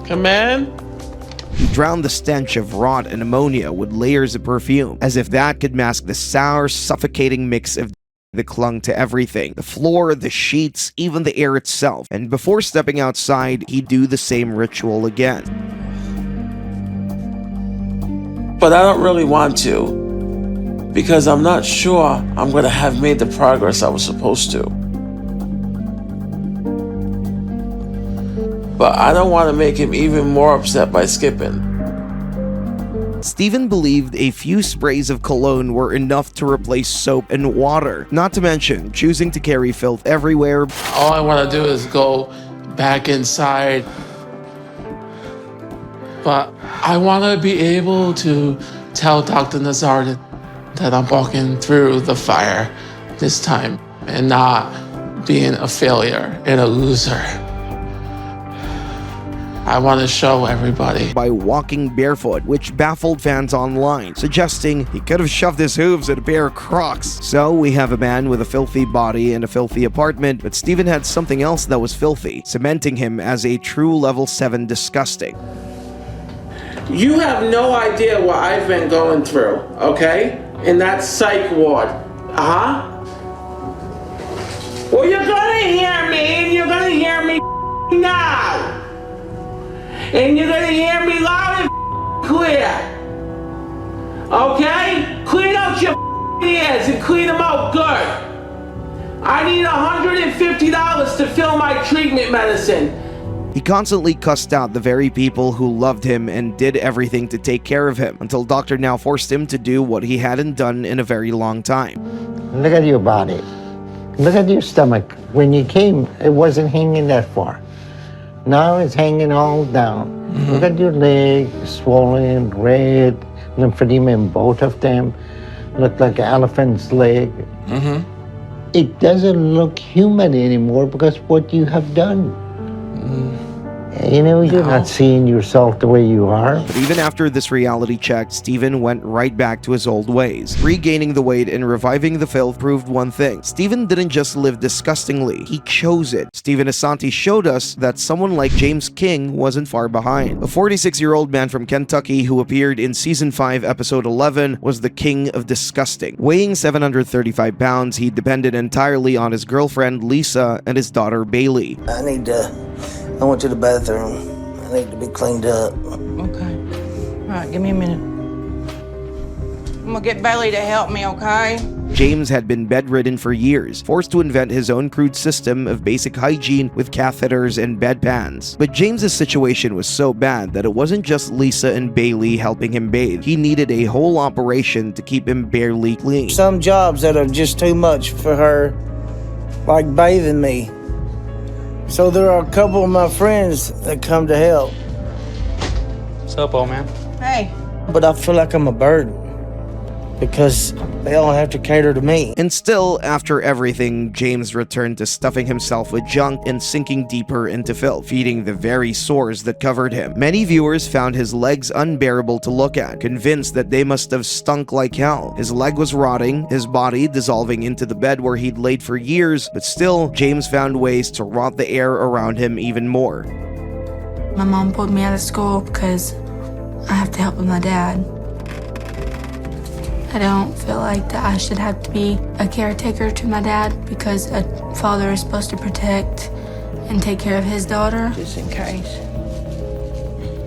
Come in. He drowned the stench of rot and ammonia with layers of perfume, as if that could mask the sour, suffocating mix of that clung to everything. The floor, the sheets, even the air itself. And before stepping outside, he'd do the same ritual again. But I don't really want to, because I'm not sure I'm gonna have made the progress I was supposed to. But I don't want to make him even more upset by skipping. Stephen believed a few sprays of cologne were enough to replace soap and water, not to mention choosing to carry filth everywhere. All I want to do is go back inside. But I want to be able to tell Dr. Nazardin that I'm walking through the fire this time and not being a failure and a loser. I want to show everybody. By walking barefoot, which baffled fans online, suggesting he could have shoved his hooves in a pair of Crocs. So we have a man with a filthy body and a filthy apartment, but Stephen had something else that was filthy, cementing him as a true level 7 disgusting. You have no idea what I've been going through, okay? In that psych ward. Well, you're gonna hear me, and you're gonna hear me now. And you're gonna hear me loud and clear. Okay? Clean out your ears and clean them out good. I need $150 to fill my treatment medicine. He constantly cussed out the very people who loved him and did everything to take care of him, until Dr. Now forced him to do what he hadn't done in a very long time. Look at your body. Look at your stomach. When you came, it wasn't hanging that far. Now it's hanging all down. Mm-hmm. Look at your leg, swollen, red, lymphedema in both of them. Look like an elephant's leg. Mm-hmm. It doesn't look human anymore because what you have done. You know, you're not seeing yourself the way you are. But even after this reality check, Stephen went right back to his old ways. Regaining the weight and reviving the filth proved one thing. Stephen didn't just live disgustingly, he chose it. Stephen Asante showed us that someone like James King wasn't far behind. A 46-year-old man from Kentucky who appeared in Season 5, Episode 11 was the king of disgusting. Weighing 735 pounds, he depended entirely on his girlfriend Lisa and his daughter Bailey. I went to the bathroom. I need to be cleaned up. Okay. All right, give me a minute. I'm gonna get Bailey to help me, okay? James had been bedridden for years, forced to invent his own crude system of basic hygiene with catheters and bedpans. But James's situation was so bad that it wasn't just Lisa and Bailey helping him bathe. He needed a whole operation to keep him barely clean. Some jobs that are just too much for her, like bathing me. So there are a couple of my friends that come to help. What's up, old man? Hey. But I feel like I'm a burden because they all have to cater to me. And still, after everything, James returned to stuffing himself with junk and sinking deeper into filth, feeding the very sores that covered him. Many viewers found his legs unbearable to look at, convinced that they must have stunk like hell. His leg was rotting, his body dissolving into the bed where he'd laid for years, but still, James found ways to rot the air around him even more. My mom pulled me out of school because I have to help with my dad. I don't feel like that I should have to be a caretaker to my dad because a father is supposed to protect and take care of his daughter. Just in case.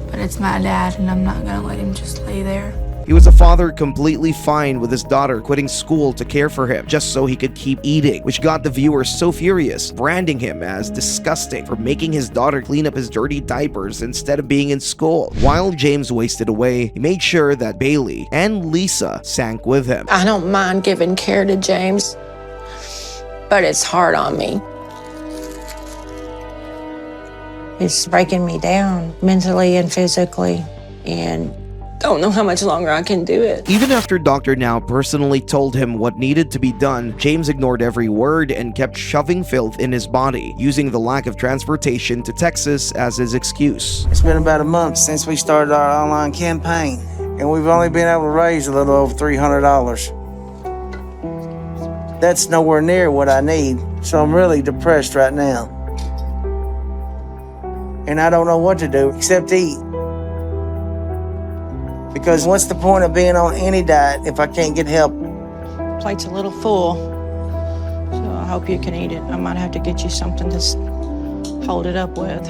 But it's my dad and I'm not gonna let him just lay there. He was a father completely fine with his daughter quitting school to care for him just so he could keep eating, which got the viewers so furious, branding him as disgusting for making his daughter clean up his dirty diapers instead of being in school. While James wasted away, he made sure that Bailey and Lisa sank with him. I don't mind giving care to James, but it's hard on me. It's breaking me down mentally and physically, and don't know how much longer I can do it. Even after Dr. Now personally told him what needed to be done, James ignored every word and kept shoving filth in his body, using the lack of transportation to Texas as his excuse. It's been about a month since we started our online campaign, and we've only been able to raise a little over $300. That's nowhere near what I need, so I'm really depressed right now. And I don't know what to do except eat. Because what's the point of being on any diet if I can't get help? Plate's a little full, so I hope you can eat it. I might have to get you something to hold it up with.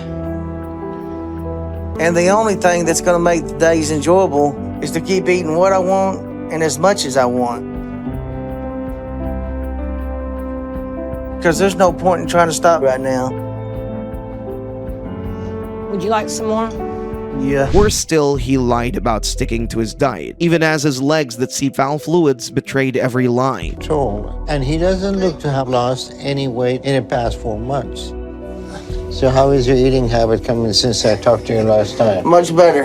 And the only thing that's gonna make the days enjoyable is to keep eating what I want and as much as I want. Because there's no point in trying to stop right now. Would you like some more? Yeah. Worse still, he lied about sticking to his diet, even as his legs that see foul fluids betrayed every lie. Sure. And he doesn't look to have lost any weight in the past 4 months. So how is your eating habit coming since I talked to you last time? Much better.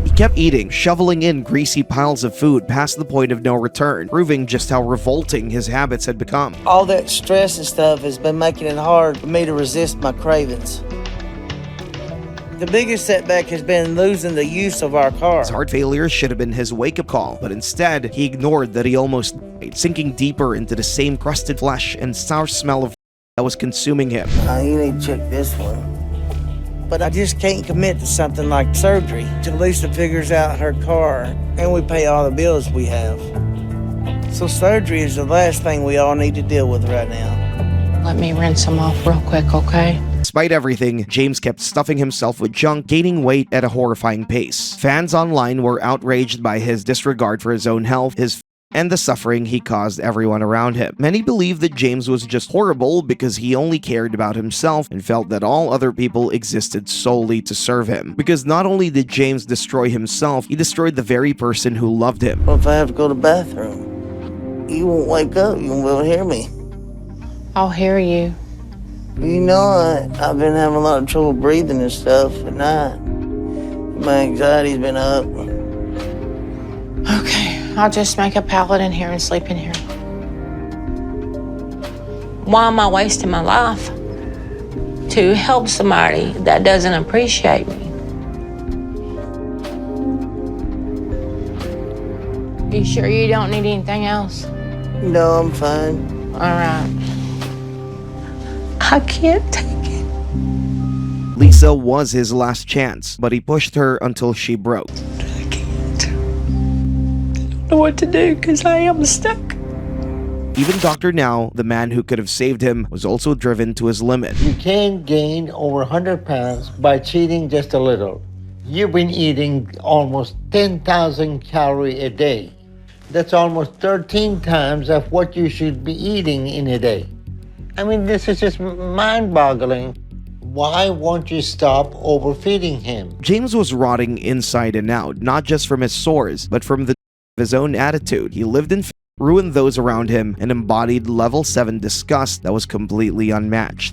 He kept eating, shoveling in greasy piles of food past the point of no return, proving just how revolting his habits had become. All that stress and stuff has been making it hard for me to resist my cravings. The biggest setback has been losing the use of our car. His heart failure should have been his wake-up call, but instead, he ignored that he almost died, sinking deeper into the same crusted flesh and sour smell of that was consuming him. You need to check this one. But I just can't commit to something like surgery till Lisa figures out her car and we pay all the bills we have. So surgery is the last thing we all need to deal with right now. Let me rinse them off real quick, okay? Despite everything, James kept stuffing himself with junk, gaining weight at a horrifying pace. Fans online were outraged by his disregard for his own health, and the suffering he caused everyone around him. Many believed that James was just horrible because he only cared about himself and felt that all other people existed solely to serve him. Because not only did James destroy himself, he destroyed the very person who loved him. Well, if I have to go to the bathroom, you won't wake up, you won't be able to hear me. I'll hear you. You know, I've been having a lot of trouble breathing and stuff at night. My anxiety's been up. Okay, I'll just make a pallet in here and sleep in here. Why am I wasting my life to help somebody that doesn't appreciate me? You sure you don't need anything else? No, I'm fine. All right. I can't take it. Lisa was his last chance, but he pushed her until she broke. I can't. I don't know what to do because I am stuck. Even Dr. Now, the man who could have saved him, was also driven to his limit. You can't gain over 100 pounds by cheating just a little. You've been eating almost 10,000 calories a day. That's almost 13 times of what you should be eating in a day. I mean, this is just mind-boggling. Why won't you stop overfeeding him? James was rotting inside and out, not just from his sores, but from his own attitude. He lived in fear, ruined those around him, and embodied level 7 disgust that was completely unmatched.